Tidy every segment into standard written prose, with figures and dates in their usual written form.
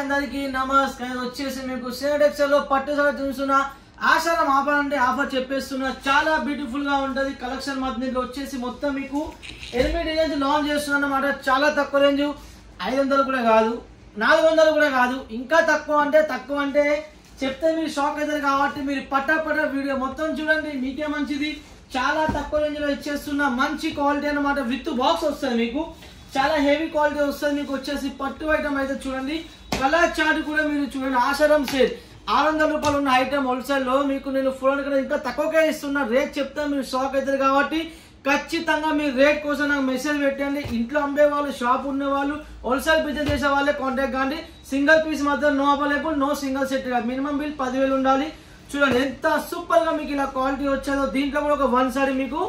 అందరికీ నమస్కారం. వచ్చేసి మీకు సినటెక్స్ లో పట్టు సారీ చూస్తున్నా ఆషాఢం ఆఫర్ అంటే ఆఫర్ చెప్పేస్తున్నా. చాలా బ్యూటిఫుల్ గా ఉంటది కలెక్షన్. మాత్రం వచ్చేసి మొత్తం మీకు 8 డిజైన్స్ లాంచ్ చేస్తున్నా అన్నమాట. చాలా తక్కువ రేంజ్, 500 కూడా కాదు, 400 కూడా కాదు, ఇంకా తక్కువ అంటే చెప్తే మీరు షాక్ అవుతారు. కాబట్టి మీరు పట్ట వీడియో మొత్తం చూడండి, మీకే మంచిది. చాలా తక్కువ రేంజ్ లో ఇచ్చేస్తున్నా. మంచి క్వాలిటీ అన్నమాట. విత్ బాక్స్ వస్తుంది మీకు, చాలా హెవీ క్వాలిటీ వస్తుంది మీకు. వచ్చేసి పట్టు ఐటమ్ అయితే చూడండి, కలర్ చార్ట్ కూడా మీరు చూడండి. ఆషాఢం సేల్ 600 రూపాయలు ఉన్న ఐటమ్ హోల్సేల్ లో మీకు నేను ఫోన్ ఇంకా తక్కువగా ఇస్తున్నా. రేట్ చెప్తే మీరు షాక్ అవుతారు. కాబట్టి ఖచ్చితంగా మీరు రేట్ కోసం నాకు మెసేజ్ పెట్టండి. ఇంట్లో అమ్మే వాళ్ళు, షాప్ ఉన్న వాళ్ళు, హోల్సేల్ బిజినెస్ చేసే వాళ్ళే కాంటాక్ట్ కాండి. సింగిల్ పీస్ మాత్రం no available, no single set. Minimum bill 10,000 ఉండాలి. చూడండి ఎంత సూపర్ గా మీకు ఇలా క్వాలిటీ వచ్చేదో. దీంట్లో కూడా ఒక 1 సారీ మీకు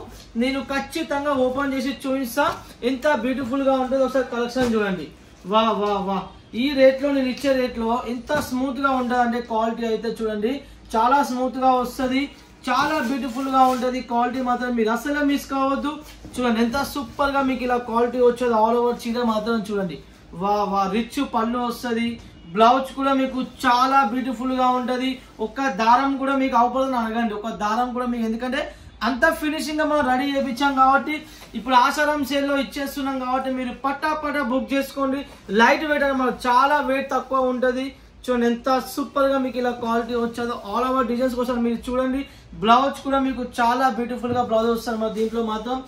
నేను ఖచ్చితంగా ఓపెన్ చేసి చూపిస్తా ఎంత బ్యూటిఫుల్ గా ఉంటుందో. ఒకసారి కలెక్షన్ చూడండి. వా వా వా ఈ రేట్ లో నేను ఇచ్చే రేట్ లో ఎంత స్మూత్ గా ఉంటది అంటే క్వాలిటీ అయితే చూడండి, చాలా స్మూత్ గా వస్తుంది, చాలా బ్యూటిఫుల్ గా ఉంటది. క్వాలిటీ మాత్రం మీరు అసలు మిస్ కావద్దు. చూడండి ఎంత సూపర్ గా మీకు ఇలా క్వాలిటీ వచ్చేది. ఆల్ ఓవర్ చీర మాత్రం చూడండి. వా వా రిచ్ పళ్ళు వస్తుంది. బ్లౌజ్ కూడా మీకు చాలా బ్యూటిఫుల్ గా ఉంటది. ఒక్క దారం కూడా మీకు అవపడదని అడగండి, ఒక దారం కూడా మీకు, ఎందుకంటే అంత ఫినిషింగ్ గా మనం రెడీ చేయించాం కాబట్టి. ఇప్పుడు ఆషాఢం సేల్ లో ఇచ్చేస్తున్నాం కాబట్టి మీరు పట్టా బుక్ చేసుకోండి. లైట్ వెయిట్ అన్నమాట, చాలా వెయిట్ తక్కువ ఉంటది. చూడండి ఎంత సూపర్ గా మీకు ఇలా క్వాలిటీ వచ్చేదో. ఆల్ ఓవర్ డిజైన్స్ కోసం మీరు చూడండి. బ్లౌజ్ కూడా మీకు చాలా బ్యూటిఫుల్ గా బ్లౌజ్ వస్తుంది మరి దీంట్లో మాత్రం.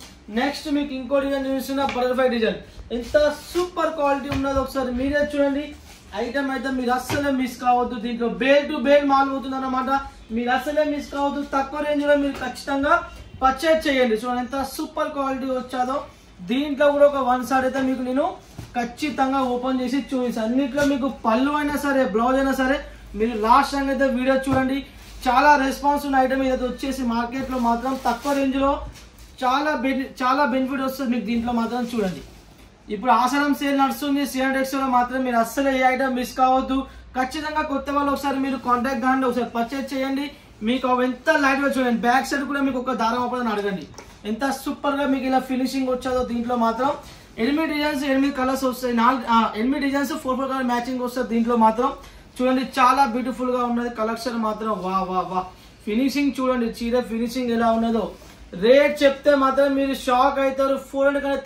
నెక్స్ట్ మీకు ఇంకో డిజైన్ చూస్తున్నా, బటర్ఫ్లై డిజైన్. ఎంత సూపర్ క్వాలిటీ ఉన్నదో ఒకసారి మీరే చూడండి. ఐటమ్ అయితే మీరు అస్సలే మిస్ కావద్దు. దీంట్లో బేల్ టు బేల్ మాల్ అవుతుంది అన్నమాట. మీరు అస్సలే మిస్ కావద్దు. తక్కువ రేంజ్ లో మీరు ఖచ్చితంగా పర్చేజ్ చేయండి. చూడండి ఎంత సూపర్ క్వాలిటీ వచ్చాదో. దీంట్లో కూడా ఒక 1 సారీ అయితే మీకు నేను ఖచ్చితంగా ఓపెన్ చేసి చూపిస్తాను. అన్నిట్లో మీకు పళ్ళు అయినా సరే, బ్లౌజ్ అయినా సరే మీరు లాస్ట్ టైం అయితే వీడియో చూడండి. చాలా రెస్పాన్స్ ఉన్న ఐటమ్ ఇది వచ్చేసి మార్కెట్ లో మాత్రం తక్కువ రేంజ్ లో చాలా బెనిఫిట్ వస్తుంది మీకు దీంట్లో మాత్రం. చూడండి ఇప్పుడు ఆషాఢం సేల్ నడుస్తుంది సినటెక్స్ లో మాత్రం. మీరు అస్సలు ఏ ఐటమ్ మిస్ కావద్దు. ఖచ్చితంగా కొత్త వాళ్ళు ఒకసారి మీరు కాంటాక్ట్ కాండి, ఒకసారి పర్చేజ్ చేయండి. మీకు ఎంత లైట్ గా చూడండి. బ్యాక్ సైడ్ కూడా మీకు ఒక దారం అవ్వదని అడగండి. ఎంత సూపర్ గా మీకు ఇలా ఫినిషింగ్ వచ్చేదో. దీంట్లో మాత్రం 8 డిజైన్స్, 8 కలర్స్ వస్తాయి. 8 డిజైన్స్ 4 కలర్ మ్యాచింగ్ వస్తుంది దీంట్లో మాత్రం. చూడండి చాలా బ్యూటిఫుల్ గా ఉన్నది కలెక్షన్ మాత్రం. వా వా వా ఫినిషింగ్ చూడండి, చీర ఫినిషింగ్ ఎలా ఉన్నదో. రేట్ చెప్తే మాత్రం మీరు షాక్ అవుతారు. 400 కంటే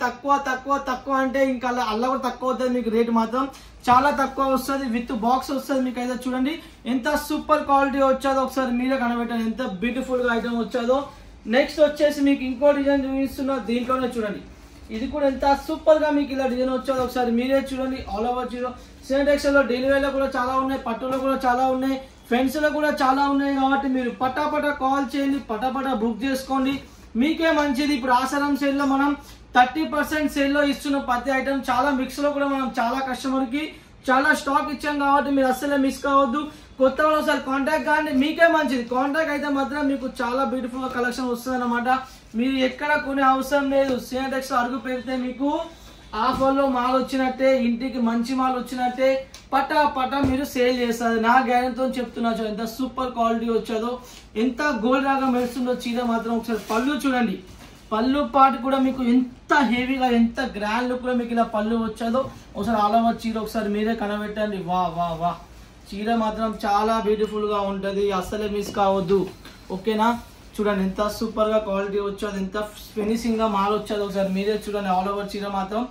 తక్కువ అంటే ఇంకా అలా కూడా తక్కువ అవుతుంది మీకు. రేట్ మాత్రం చాలా తక్కువ వస్తుంది. విత్ బాక్స్ వస్తుంది మీకు. అయితే చూడండి ఎంత సూపర్ క్వాలిటీ వచ్చాదో. ఒకసారి మీరే కనబెట్టండి ఎంత బ్యూటిఫుల్ గా ఐటమ్ వచ్చాదో. నెక్స్ట్ వచ్చేసి మీకు ఇంకో డిజైన్ చూపిస్తున్నా. దీంట్లోనే చూడండి, ఇది కూడా ఎంత సూపర్ గా మీకు ఇలా డిజైన్ వచ్చాదో. ఒకసారి మీరే చూడండి. ఆల్ ఓవర్ చీర సినటెక్స్ లో డెలివరీలో కూడా చాలా ఉన్నాయి, పట్టులో కూడా చాలా ఉన్నాయి, ఫెన్స్ లో కూడా చాలా ఉన్నాయి. కాబట్టి మీరు పటా కాల్ చేయండి, పటా బుక్ చేసుకోండి, మీకే మంచిది. ఇప్పుడు ఆషాఢం సేల్ లో మనం 30% సేల్ లో ఇస్తున్న ప్రతి ఐటమ్. చాలా మిక్స్ లో కూడా మనం చాలా కస్టమర్ కి చాలా స్టాక్ ఇచ్చాం కాబట్టి మీరు అస్సలే మిస్ కావద్దు. కొత్త వాళ్ళు ఒకసారి కాంటాక్ట్ కాండి, మీకే మంచిది. కాంటాక్ట్ అయితే మాత్రం మీకు చాలా బ్యూటిఫుల్ గా కలెక్షన్ వస్తుంది అన్నమాట. మీరు ఎక్కడ కొనే అవసరం లేదు. సినటెక్స్ అడుగు పెడితే మీకు ఆఫర్ లో మాల్ వచ్చినట్టే, ఇంటికి మంచి మాల్ వచ్చినట్టే పటా మీరు సేల్ చేస్తారు. నా గ్యారెంటీతో చెప్తున్నా. ఎంత సూపర్ క్వాలిటీ వచ్చాదో, ఎంత గోల్డ్ లాగా మెరుస్తుందో చీర మాత్రం. ఒకసారి పళ్ళు చూడండి. పళ్ళు పాటు కూడా మీకు ఎంత హెవీగా, ఎంత గ్రాండ్ లుక్ లో మీకు ఇలా పళ్ళు వచ్చాదో. ఒకసారి ఆల్ ఓవర్ చీర ఒకసారి మీరే కనబెట్టండి. వా వా వా చీర మాత్రం చాలా బ్యూటిఫుల్ గా ఉంటది. అస్సలే మిస్ కావద్దు. ఓకేనా? చూడండి ఎంత సూపర్ గా క్వాలిటీ వచ్చేది, ఎంత ఫినిషింగ్ గా మాల్ వచ్చేది. ఒకసారి మీరే చూడండి. ఆల్ ఓవర్ చీర మాత్రం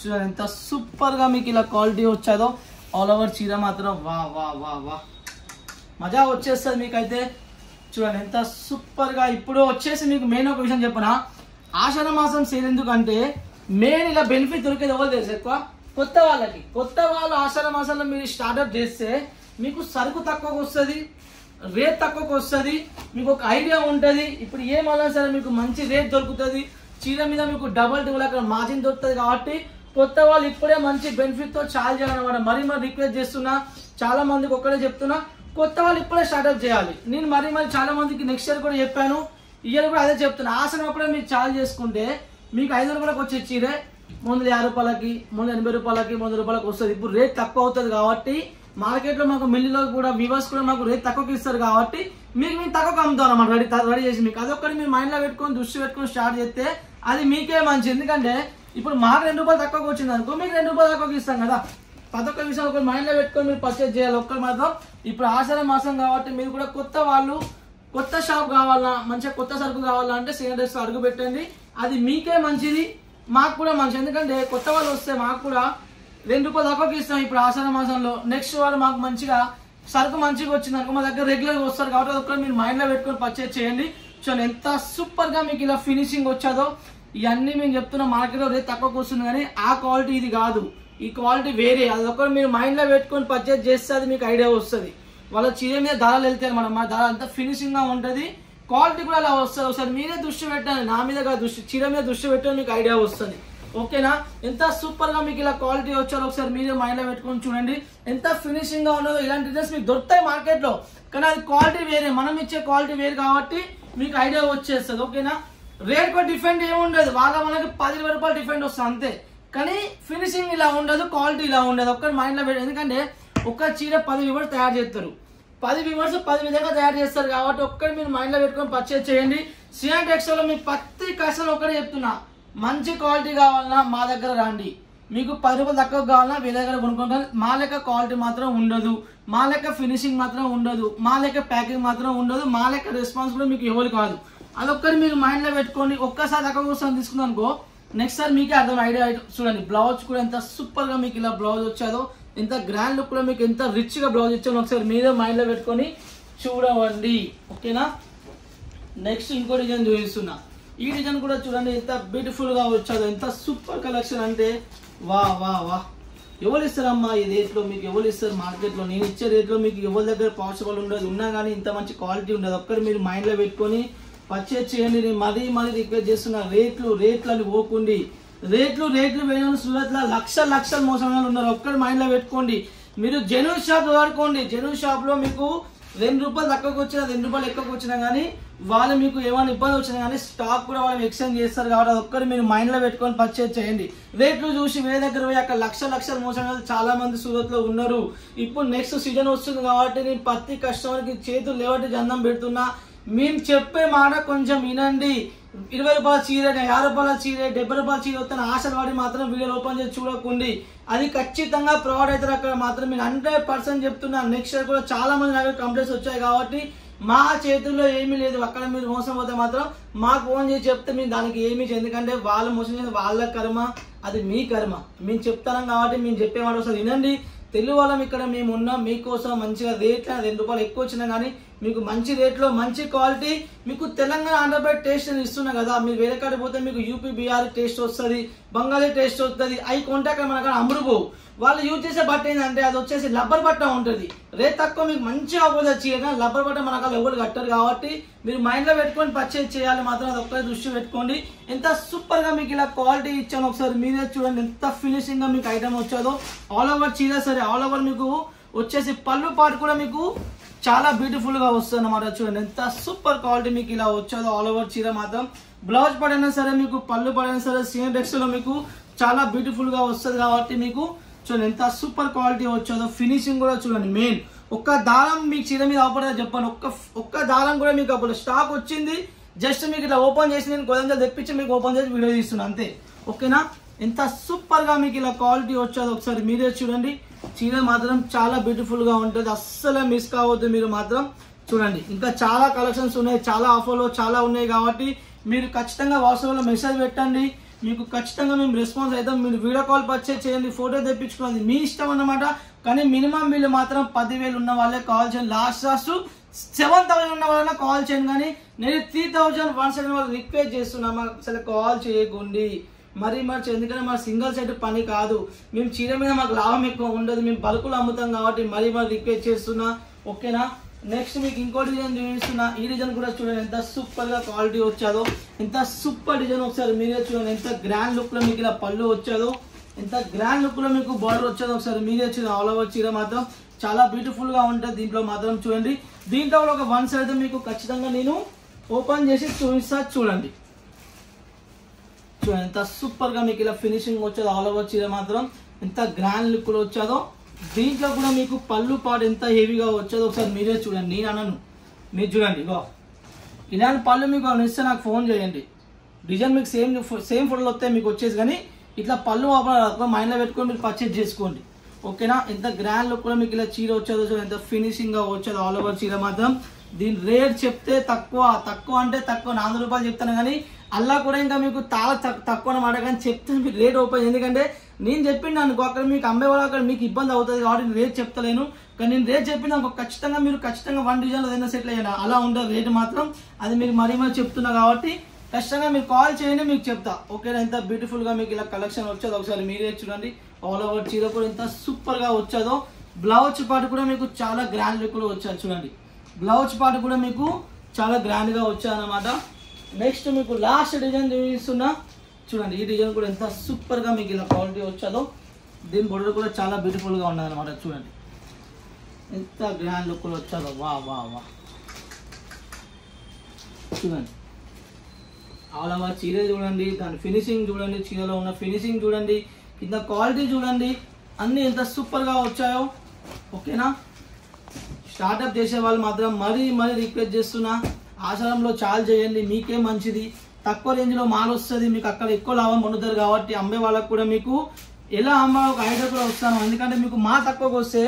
చూడండి ఎంత సూపర్ గా మీకు ఇలా క్వాలిటీ వచ్చేదో. ఆల్ ఓవర్ చీర మాత్రం వా వా వా వా మజా వచ్చేస్తుంది మీకైతే. చూడండి ఎంత సూపర్ గా. ఇప్పుడు వచ్చేసి మీకు మెయిన్ ఒక విషయం చెప్పనా, ఆషాఢ మాసం సేల్ ఎందుకంటే మెయిన్ ఇలా బెనిఫిట్ దొరికేది ఎవరు తెలుసు ఎక్కువ? కొత్త వాళ్ళకి. కొత్త వాళ్ళు ఆషాఢ మాసంలో మీరు స్టార్ట్అప్ చేస్తే మీకు సరుకు తక్కువకు వస్తుంది, రేట్ తక్కువకు వస్తుంది, మీకు ఒక ఐడియా ఉంటుంది. ఇప్పుడు ఏమన్నా సరే మీకు మంచి రేట్ దొరుకుతుంది. చీర మీద మీకు డబుల్ అక్కడ మార్జిన్ దొరుకుతుంది. కాబట్టి కొత్త వాళ్ళు ఇప్పుడే మంచి బెనిఫిట్ తో చాలా చేయాలన్నమాట. మరి రిక్వెస్ట్ చేస్తున్నా, చాలా మందికి ఒక్కడే చెప్తున్నా, కొత్త వాళ్ళు ఇప్పుడే స్టార్ట్అప్ చేయాలి. నేను మరి చాలా మందికి నెక్స్ట్ ఇయర్ కూడా చెప్పాను, ఇయర్ కూడా అదే చెప్తున్నా. ఆసనం అప్పుడే మీరు చాలా చేసుకుంటే మీకు 500 రూపాయలకు వచ్చే చీరే 150 రూపాయలకి, 180 రూపాయలకి, 100 రూపాయలకు వస్తుంది. ఇప్పుడు రేట్ తక్కువ అవుతుంది కాబట్టి మార్కెట్ లో మాకు మిల్లులో కూడా వ్యూవర్స్ కూడా మాకు రేట్ తక్కువకి ఇస్తారు. కాబట్టి మీకు మేము తక్కువకి అమ్ముతాం అన్నమాట. రెడీ చేసి మీకు అదొక్కటి మీరు మైండ్ లో పెట్టుకొని, దృష్టి పెట్టుకొని స్టార్ట్ చేస్తే అది మీకే మంచి. ఎందుకంటే ఇప్పుడు మాకు 2 రూపాయలు తక్కువకి వచ్చింది అనుకో, మీకు 2 రూపాయలు తక్కువకి ఇస్తాం కదా. ప్రతి ఒక్క విషయం ఒక మైండ్ లో పెట్టుకొని మీరు పర్చేజ్ చేయాలి. ఒక్కరు మాత్రం ఇప్పుడు ఆషాఢ మాసం కాబట్టి మీరు కూడా కొత్త వాళ్ళు కొత్త షాప్ కావాలా, మంచిగా కొత్త సరుకు కావాలా అంటే సిఎండెక్స్ అడుగు పెట్టండి. అది మీకే మంచిది, మాకు కూడా మంచిది. ఎందుకంటే కొత్త వాళ్ళు వస్తే మాకు కూడా ₹2 తక్కువకి ఇస్తాం ఇప్పుడు ఆషాఢ మాసంలో. నెక్స్ట్ వాళ్ళు మాకు మంచిగా సరుకు మంచిగా వచ్చింది అనుకో మా దగ్గర రెగ్యులర్గా వస్తారు కాబట్టి అదొక్కరు మీరు మైండ్ లో పెట్టుకొని పర్చేజ్ చేయండి. చూడండి ఎంత సూపర్ గా మీకు ఇలా ఫినిషింగ్ వచ్చాదో. ఇవన్నీ మేము చెప్తున్న మార్కెట్లో రేట్ తక్కువకి వస్తుంది కానీ ఆ క్వాలిటీ ఇది కాదు, ఈ క్వాలిటీ వేరే. అది ఒకటి మీరు మైండ్ లో పెట్టుకొని పర్చేజ్ చేస్తే అది మీకు ఐడియా వస్తుంది. వాళ్ళ చీర మీద ధరలు వెళ్తారు మనం, మా ధర అంతా ఫినిషింగ్ గా ఉంటుంది, క్వాలిటీ కూడా అలా వస్తుంది. ఒకసారి మీరే దృష్టి పెట్టండి, నా మీద చీర మీద దృష్టి పెట్టండి, మీకు ఐడియా వస్తుంది. ఓకేనా? ఎంత సూపర్ గా మీకు ఇలా క్వాలిటీ వచ్చారో ఒకసారి మీరే మైండ్ లో పెట్టుకొని చూడండి ఎంత ఫినిషింగ్ గా ఉన్నదో. ఇలాంటి డ్రెస్ మీకు దొరుకుతాయి మార్కెట్ లో కానీ అది క్వాలిటీ వేరే, మనం ఇచ్చే క్వాలిటీ వేరు కాబట్టి మీకు ఐడియా వచ్చేస్తుంది. ఓకేనా? రేట్ కూడా డిఫరెంట్ ఏముండదు, మనకి ₹10-20 డిఫరెంట్ వస్తుంది అంతే. కానీ ఫినిషింగ్ ఇలా ఉండదు, క్వాలిటీ ఇలా ఉండదు. ఒక్కటి మైండ్ లో పెట్టండి. ఎందుకంటే ఒక్క చీర 10 వ్యూవర్స్ తయారు చేస్తారు, 10 వ్యూవర్స్ 10 విధంగా తయారు చేస్తారు కాబట్టి ఒక్కటి మీరు మైండ్ లో పెట్టుకొని పర్చేజ్ చేయండి. సిఎన్ టెక్స్టైల్ లో మీకు ప్రతి కస్టమర్ ఒక్కడే చెప్తున్నా, మంచి క్వాలిటీ కావాలన్నా మా దగ్గర రండి. మీకు ₹10 తక్కువ కావాలన్నా వేరే దగ్గర కొనుక్కుంటారు. మా లెక్క క్వాలిటీ మాత్రం ఉండదు, మా లెక్క ఫినిషింగ్ మాత్రం ఉండదు, మా లెక్క ప్యాకింగ్ మాత్రం ఉండదు, మా లెక్క రెస్పాన్స్ కూడా మీకు ఎవరు కాదు. అదొక్కటి మీరు మైండ్ లో పెట్టుకోండి. ఒక్కసారి తక్కువ కోసం తీసుకుందాం అనుకో నెక్స్ట్ సార్ మీకే అర్థం ఐడియా. చూడండి బ్లౌజ్ కూడా ఎంత సూపర్ గా మీకు ఇలా బ్లౌజ్ వచ్చాదో, ఎంత గ్రాండ్ లుక్ లో మీకు ఎంత రిచ్ గా బ్లౌజ్ ఇచ్చాను ఒకసారి మీరే మైండ్ లో పెట్టుకొని చూడండి. ఓకేనా? నెక్స్ట్ ఇంకో డిజైన్ చూపిస్తున్నా. ఈ డిజైన్ కూడా చూడండి ఎంత బ్యూటిఫుల్ గా వచ్చాదో, ఎంత సూపర్ కలెక్షన్ అంటే వా వా వా. ఎవరు ఇస్తారమ్మా ఈ రేట్లో? మీకు ఎవరు ఇస్తారు మార్కెట్ లో? నేను ఇచ్చే రేట్లో మీకు ఎవరి దగ్గర పాసిబుల్ ఉండదు, ఉన్నా కానీ ఇంత మంచి క్వాలిటీ ఉండదు. ఒక్కరు మీరు మైండ్ లో పెట్టుకొని పర్చేజ్ చేయండి. నేను మరీ రిక్వెస్ట్ చేస్తున్నా, రేట్లు అని పోకండి. రేట్లు వేయడం సూరత్ లో లక్షల మోసం ఉన్నారు. ఒక్కరు మైండ్ లో పెట్టుకోండి. మీరు జెన్యూన్ షాప్ వాడుకోండి. జెన్యూన్ షాప్ లో మీకు ₹2 తక్కువకి వచ్చినా ₹2 ఎక్కువకి వచ్చినా కానీ వాళ్ళు మీకు ఏమైనా ఇబ్బంది వచ్చినా కానీ స్టాక్ కూడా వాళ్ళు ఎక్స్చేంజ్ చేస్తారు కాబట్టి అది ఒక్కరు మీరు మైండ్ లో పెట్టుకొని పర్చేజ్ చేయండి. రేట్లు చూసి వేరే దగ్గర పోయి అక్కడ లక్షల మోసం చాలా మంది సూరత్ లో ఉన్నారు. ఇప్పుడు నెక్స్ట్ సీజన్ వస్తుంది కాబట్టి నేను ప్రతి కస్టమర్ కి చేతులు లేవట్టి జన్నం పెడుతున్నా. మేము చెప్పే మాట కొంచెం వినండి. ₹20 చీర, ₹50 చీర, ₹70 చీర వస్తున్న ఆశలు పడి మాత్రం వీడియోలు ఓపెన్ చేసి చూడకండి. అది ఖచ్చితంగా ఫ్రాడ్ అవుతారు. అక్కడ మాత్రం మీరు 100% చెప్తున్నా. నెక్స్ట్ ఇయర్ కూడా చాలా మంది నాకు కంప్లైంట్స్ వచ్చాయి కాబట్టి మా చేతుల్లో ఏమీ లేదు. అక్కడ మీరు మోసం పోతే మాత్రం మాకు ఫోన్ చేసి చెప్తే మేము దానికి ఏమీ చేయదు. ఎందుకంటే వాళ్ళు మోసం చేసి వాళ్ళ కర్మ, అది మీ కర్మ. మేము చెప్తాం కాబట్టి మేము చెప్పేవాళ్ళు ఒకసారి వినండి. తెలుగు వాళ్ళం ఇక్కడ మేము ఉన్నాం మీకోసం. మంచిగా రేట్ ₹2 ఎక్కువ వచ్చినా కానీ మీకు మంచి రేట్లో మంచి క్వాలిటీ, మీకు తెలంగాణ ఆంధ్రప్రదేశ్ టేస్ట్ అని ఇస్తున్నా కదా. మీరు వేరే కాడ పోతే మీకు యూపీ బీహార్ టేస్ట్ వస్తుంది, బెంగాలీ టేస్ట్ వస్తుంది. అవి కొంటే అక్కడ మనకు అమరుగు. వాళ్ళు యూజ్ చేసే బట్ట ఏంటంటే అది వచ్చేసి రబ్బర్ బట్ట ఉంటుంది. రేట్ తక్కువ మీకు మంచిగా అవ్వదు చీర, రబ్బర్ బట్ట మనకు వాళ్ళు ఎవరు కట్టరు కాబట్టి మీరు మైండ్ లో పెట్టుకొని పర్చేజ్ చేయాలి మాత్రం. అది ఒక్కరి దృష్టి పెట్టుకోండి. ఎంత సూపర్ గా మీకు ఇలా క్వాలిటీ ఇచ్చాను ఒకసారి మీరే చూడండి. ఎంత ఫినిషింగ్ గా మీకు ఐటమ్ వచ్చాదో. ఆల్ ఓవర్ చీర సరే, ఆల్ ఓవర్ మీకు వచ్చేసి పళ్ళు పాటు కూడా మీకు చాలా బ్యూటిఫుల్ గా వస్తుంది అన్నమాట. చూడండి ఎంత సూపర్ క్వాలిటీ మీకు ఇలా వచ్చాదో. ఆల్ ఓవర్ చీర మాత్రం బ్లౌజ్ పడైనా సరే, మీకు పళ్ళు పడైనా సరే సిఎన్ టెక్స్టైల్ లో మీకు చాలా బ్యూటిఫుల్ గా వస్తుంది కాబట్టి మీకు చూడండి ఎంత సూపర్ క్వాలిటీ వచ్చాదో. ఫినిషింగ్ కూడా చూడండి. మెయిన్ ఒక్క దారం మీకు చీర మీద అవపడదా చెప్పాను, ఒక్క దారం కూడా మీకు అప్పుడు స్టాక్ వచ్చింది. జస్ట్ మీకు ఇట్లా ఓపెన్ చేసి నేను గోదాంగా తెప్పించి మీకు ఓపెన్ చేసి వీడియో తీస్తున్నాను అంతే. ఓకేనా? ఎంత సూపర్ గా మీకు ఇలా క్వాలిటీ వచ్చాదో ఒకసారి మీరే చూడండి. చీర మాత్రం చాలా బ్యూటిఫుల్ గా ఉంటుంది, అస్సలే మిస్ కావద్దు మీరు మాత్రం. చూడండి ఇంకా చాలా కలెక్షన్స్ ఉన్నాయి, చాలా ఆఫర్లు చాలా ఉన్నాయి కాబట్టి మీరు ఖచ్చితంగా వాట్సాప్ లో మెసేజ్ పెట్టండి. మీకు ఖచ్చితంగా మేము రెస్పాన్స్ అవుతాం. మీరు వీడియో కాల్ పర్చేజ్ చేయండి, ఫోటో తెప్పించుకోండి, మీ ఇష్టం అన్నమాట. కానీ మినిమం బిల్లు మాత్రం 10,000 ఉన్న వాళ్ళే కాల్ చేయండి. లాస్ట్ 7,000 ఉన్న వాళ్ళైనా కాల్ చేయండి. కానీ నేను 3,100 వాళ్ళు రిక్వెస్ట్ చేస్తున్నాము, అసలు కాల్ చేయకండి మరి. ఎందుకంటే మా సింగిల్ సైడ్ పని కాదు. మేము చీర మీద మాకు లాభం ఎక్కువ ఉండదు, మేము బల్కులు అమ్ముతాం కాబట్టి మరి రిక్వెస్ట్ చేస్తున్నా. ఓకేనా? నెక్స్ట్ మీకు ఇంకో డిజైన్ చూపిస్తున్నా. ఈ డిజైన్ కూడా చూడండి ఎంత సూపర్ గా క్వాలిటీ వచ్చాదో. ఎంత సూపర్ డిజైన్ ఒకసారి మీరే చూడండి. ఎంత గ్రాండ్ లుక్ లో మీకు ఇలా పళ్ళు వచ్చాదో, ఎంత గ్రాండ్ లుక్ లో మీకు బార్డర్ వచ్చాదో ఒకసారి మీరే చూడండి. ఆల్ ఓవర్ చీర మాత్రం చాలా బ్యూటిఫుల్ గా ఉంటుంది. దీంట్లో మాత్రం చూడండి. దీంట్లో ఒక వన్ సైడ్ మీకు ఖచ్చితంగా నేను ఓపెన్ చేసి చూపిస్తా చూడండి. చూడండి ఎంత సూపర్ గా మీకు ఇలా ఫినిషింగ్ వచ్చేది. ఆల్ ఓవర్ చీర మాత్రం ఎంత గ్రాండ్ లుక్ లో వచ్చాదో. దీంట్లో కూడా మీకు పళ్ళు పాటు ఎంత హెవీగా వచ్చేదో ఒకసారి మీరే చూడండి. నేను అనను, మీరు చూడండి. ఇగో ఇలాంటి పళ్ళు మీకు ఇస్తే నాకు ఫోన్ చేయండి. డిజైన్ మీకు సేమ్ ఫోటోలు వస్తాయి మీకు వచ్చేసి. కానీ ఇట్లా పళ్ళు మైండ్ లో పెట్టుకొని మీరు పర్చేజ్ చేసుకోండి. ఓకేనా. ఎంత గ్రాండ్ లుక్ కూడా మీకు ఇలా చీర వచ్చేది, ఎంత ఫినిషింగ్ గా వచ్చేది ఆల్ ఓవర్ చీర మాత్రం. దీని రేట్ చెప్తే తక్కువ అంటే తక్కువ 400 రూపాయలు చెప్తాను, కానీ అలా కూడా ఇంకా మీకు చాలా తక్కువ అన్నమాట. కానీ చెప్తే మీకు రేట్ ఓపెన్, ఎందుకంటే నేను చెప్పింది అనుకో అక్కడ మీకు అమ్మే వాళ్ళు అక్కడ మీకు ఇబ్బంది అవుతుంది కాబట్టి నేను రేట్ చెప్తలేను. కానీ నేను రేట్ చెప్పిన అనుకో ఖచ్చితంగా మీరు వన్ డిజైన్లో ఏదైనా సెటిల్ అయ్యాను అలా ఉంటుంది రేట్ మాత్రం. అది మీకు మరీ చెప్తున్నా కాబట్టి ఖచ్చితంగా మీరు కాల్ చేయండి, మీకు చెప్తా. ఓకేనా. ఎంత బ్యూటిఫుల్ గా మీకు ఇలా కలెక్షన్ వచ్చేదో ఒకసారి మీరే చూడండి. ఆల్ ఓవర్ చీర కూడా ఎంత సూపర్ గా వచ్చేదో. బ్లౌజ్ పార్ట్ కూడా మీకు చాలా గ్రాండ్ లుక్ కూడా వచ్చారు చూడండి. బ్లౌజ్ పార్ట్ కూడా మీకు చాలా గ్రాండ్ గా వచ్చాయన్నమాట. నెక్స్ట్ మీకు లాస్ట్ డిజైన్ చూపిస్తున్నా చూడండి. ఈ డిజైన్ కూడా ఎంత సూపర్ గా మీకు ఇలా క్వాలిటీ వచ్చేదో. దీని బొర్డర్ కూడా చాలా బ్యూటిఫుల్ గా ఉన్నది అనమాట. చూడండి ఎంత గ్రాండ్ లుక్ కూడా వచ్చాదో. వా వా వా చూడండి. ఆల్ ఓవర్ చీర చూడండి, దాని ఫినిషింగ్ చూడండి, చీరలో ఉన్న ఫినిషింగ్ చూడండి, కింద క్వాలిటీ చూడండి, అన్ని ఎంత సూపర్ గా వచ్చాయో. ఓకేనా. స్టార్ట్అప్ చేసే వాళ్ళు మాత్రం మరీ రిక్వెస్ట్ చేస్తున్నా, ఆశ్రమంలో చాలా చేయండి, మీకే మంచిది. తక్కువ రేంజ్ లో మాల్ వస్తుంది, మీకు అక్కడ ఎక్కువ లాభం పొందుతారు కాబట్టి అమ్మే వాళ్ళకు కూడా మీకు ఎలా అమ్మాలో ఒక ఐడియా కూడా వస్తాను. ఎందుకంటే మీకు మా తక్కువకి వస్తే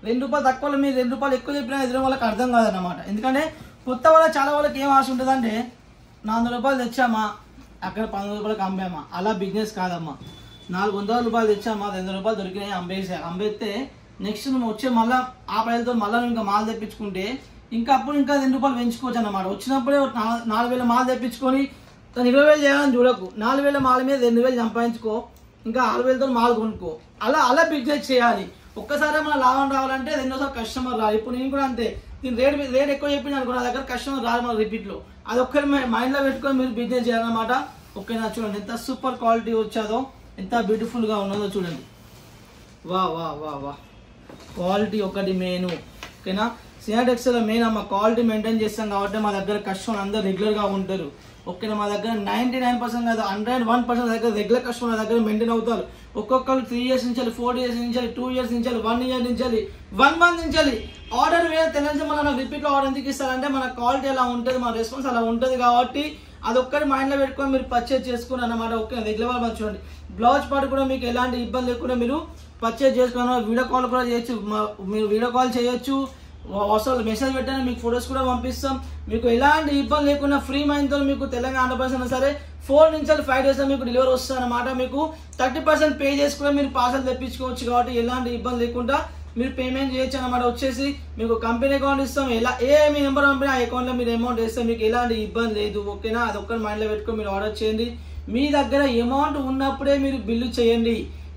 2 రూపాయలు తక్కువలో మీరు 2 రూపాయలు ఎక్కువ చెప్పినా ఎదురు వాళ్ళకి అర్థం కాదన్నమాట. ఎందుకంటే కొత్త వాళ్ళ చాలా వాళ్ళకి ఏం ఆశ ఉంటుంది అంటే 400 రూపాయలు తెచ్చామా అక్కడ 15 రూపాయలకు అమ్మామా, అలా బిజినెస్ కాదమ్మా. 400 రూపాయలు తెచ్చామా 200 రూపాయలు దొరికినాయి అమ్మేస్తే నెక్స్ట్ నువ్వు వచ్చే మళ్ళీ ఆ పైలతో మళ్ళీ ఇంకా మాల్ తెప్పించుకుంటే ఇంకా అప్పుడు ఇంకా 2 రూపాయలు పెంచుకోవచ్చు అన్నమాట. వచ్చినప్పుడే 4,000 మాల్ తెప్పించుకొని 20,000 చేయాలని చూడకు. 4,000 మాల మీద 2,000 సంపాదించుకో, ఇంకా 6,000తో మాల్ కొనుక్కో. అలా బిజినెస్ చేయాలి. ఒక్కసారి మన లాభం రావాలంటే రెండోసారి కస్టమర్ రాదు. ఇప్పుడు నేను కూడా అంతే, నేను రేట్ ఎక్కువ చెప్పింది అనుకో, నా దగ్గర కస్టమర్ రాదు మన రిపీట్లో. అది ఒక్కరి మైండ్లో పెట్టుకొని మీరు బిజినెస్ చేయాలన్నమాట. ఓకేనా. చూడండి ఎంత సూపర్ క్వాలిటీ వచ్చాదో, ఎంత బ్యూటిఫుల్గా ఉన్నదో చూడండి. వా వా వా వా క్వాలిటీ ఒకటి మెయిన్. ఓకేనా. సినాటెక్స్లో మెయిన్ అమ్మ క్వాలిటీ మెయింటైన్ చేస్తాం కాబట్టి మా దగ్గర కస్టమర్ అందరూ రెగ్యులర్గా ఉంటారు. ఓకేనా. మా దగ్గర 99% కాదు 101% దగ్గర రెగ్యులర్ కస్టమర్ దగ్గర మెయింటైన్ అవుతారు. ఒక్కొక్కరు 3 ఇయర్స్ నుంచి 4 ఇయర్స్ నుంచి 2 ఇయర్స్ నుంచి 1 ఇయర్ నుంచి 1 మంత్ నుంచి ఆర్డర్ వేరే తెలిసి మన రిపీట్లో ఆర్డర్ ఎందుకు ఇస్తారంటే మన క్వాలిటీ అలా ఉంటుంది, మన రెస్పాన్స్ అలా ఉంటుంది కాబట్టి అదొక్కటి మైండ్లో పెట్టుకొని మీరు పర్చేజ్ చేసుకుని అన్నమాట. ఓకే. రెగ్యులర్ వాళ్ళు చూడండి. బ్లౌజ్ పార్ట్ కూడా మీకు ఎలాంటి ఇబ్బంది లేకుండా మీరు పర్చేజ్ చేసుకున్న వీడియో కాల్ కూడా చేయొచ్చు. మీరు వీడియో కాల్ చేయొచ్చు, వాట్సాప్ మెసేజ్ పెట్టాను, మీకు ఫొటోస్ కూడా పంపిస్తాం. మీకు ఎలాంటి ఇబ్బంది లేకుండా ఫ్రీ మైండ్తో మీకు తెలంగాణ 100% సరే 4 నుంచి 5 డేస్లో మీకు డెలివరీ వస్తుంది అనమాట. మీకు 30% పే చేసి కూడా మీరు పార్సల్ తెప్పించుకోవచ్చు కాబట్టి ఎలాంటి ఇబ్బంది లేకుండా మీరు పేమెంట్ చేయొచ్చు అనమాట. వచ్చేసి మీకు కంపెనీ అకౌంట్ ఇస్తాం, మీ నెంబర్ పంపిన ఆ అకౌంట్లో మీరు అమౌంట్ వేస్తే మీకు ఎలాంటి ఇబ్బంది లేదు. ఓకేనా. అదొక్కటి మైండ్లో పెట్టుకొని మీరు ఆర్డర్ చేయండి. మీ దగ్గర అమౌంట్ ఉన్నప్పుడే మీరు బిల్లు చేయండి.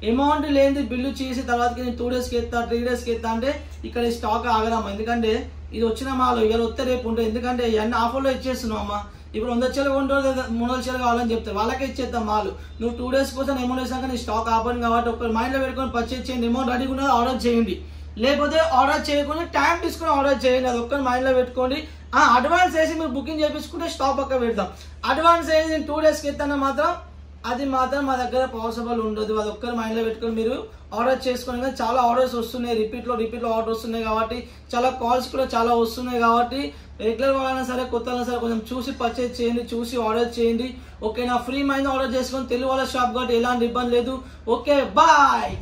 అమౌంట్ లేని బిల్లు చేసి తర్వాతకి నేను 2 డేస్కి ఎత్తా 3 డేస్కి ఎత్తా అంటే ఇక్కడ స్టాక్ ఆగదాం. ఎందుకంటే ఇది వచ్చిన మాలు ఇవాళ వస్తే రేపు ఉంటుంది. ఎందుకంటే ఇవన్నీ ఆఫర్లో ఇచ్చేస్తున్నాం అమ్మా. ఇప్పుడు 100 చీరలు కొంటారు, 300 చీరలు కావాలని చెప్తారు, వాళ్ళకే ఇచ్చేద్దాం మాలు. నువ్వు 2 డేస్ కోసం అమౌంట్ వేసాక నీ స్టాక్ ఆపని కాబట్టి ఒక మైండ్లో పెట్టుకొని పర్చేజ్ చేయండి. అమౌంట్ రెడీగా ఉన్నది ఆర్డర్ చేయండి, లేకపోతే ఆర్డర్ చేయకుండా టైం తీసుకుని ఆర్డర్ చేయండి. అది ఒక్కరి మైండ్లో పెట్టుకోండి. అడ్వాన్స్ వేసి మీరు బుకింగ్ చేయించుకుంటే స్టాక్ పక్క పెడతాం. అడ్వాన్స్ వేసి 2 డేస్కి ఎత్తాన మాత్రం అది మాత్రం మా దగ్గర పాసిబుల్ ఉండదు. అది ఒక్కరి మైండ్లో పెట్టుకొని మీరు ఆర్డర్ చేసుకొని. కానీ చాలా ఆర్డర్స్ వస్తున్నాయి, రిపీట్లో ఆర్డర్ వస్తున్నాయి కాబట్టి చాలా కాల్స్ కూడా చాలా వస్తున్నాయి కాబట్టి రెగ్యులర్ వాళ్ళైనా సరే కొత్త వాళ్ళైనా సరే కొంచెం చూసి పర్చేజ్ చేయండి, చూసి ఆర్డర్ చేయండి. ఓకేనా. ఫ్రీ మైండ్ ఆర్డర్ చేసుకొని తెలుగు వాళ్ళ షాప్ కాబట్టి ఎలాంటి ఇబ్బంది లేదు. Okay bye.